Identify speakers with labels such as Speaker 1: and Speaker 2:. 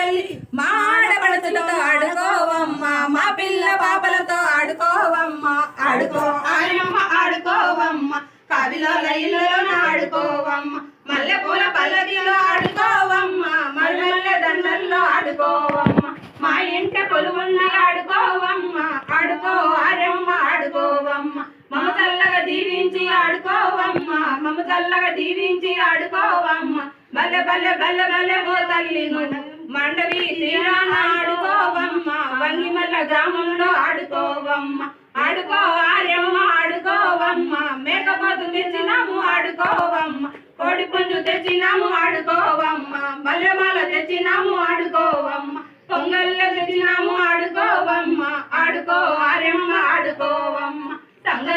Speaker 1: తల్లి మా ఆడపడుచుతో ఆడుకోవమ్మ మా పిల్ల పాపలతో ఆడుకోవమ్మ ఆడుకో ఆయమ్మ ఆడుకోవమ్మ కవిలోల ఇళ్ళలో ఆడుకోవమ్మ మల్లె పూల పల్లకిలో ఆడుకోవమ్మ మల్లె దండల్లో ఆడుకోవమ్మ మా ఇంట కొలువున్న ఆడుకోవమ్మ ఆడుకో ఆరమ్మ ఆడుకోవమ్మ మమ చల్లగా దీవించి ఆడుకోవమ్మ మమ చల్లగా దీవించి ఆడుకోవమ్మ బల్లె బల్లె బల్లె బల్లె ఓ తల్లి మండవి తీరాన ఆడుకోవమ్మ వంగిమల్ల గ్రామంలో ఆడుకోవమ్మ ఆడుకో ఆర్యమ్మ ఆడుకోవమ్మ మేకపోతు తెచ్చినాము ఆడుకోవమ్మ కోడి పుంజు తెచ్చినాము ఆడుకోవమ్మ మల్లెమాల తెచ్చినాము ఆడుకోవమ్మ పొంగల్ల తెచ్చినాము ఆడుకోవమ్మ ఆడుకో ఆర్యమ్మ ఆడుకోవమ్మ సంగ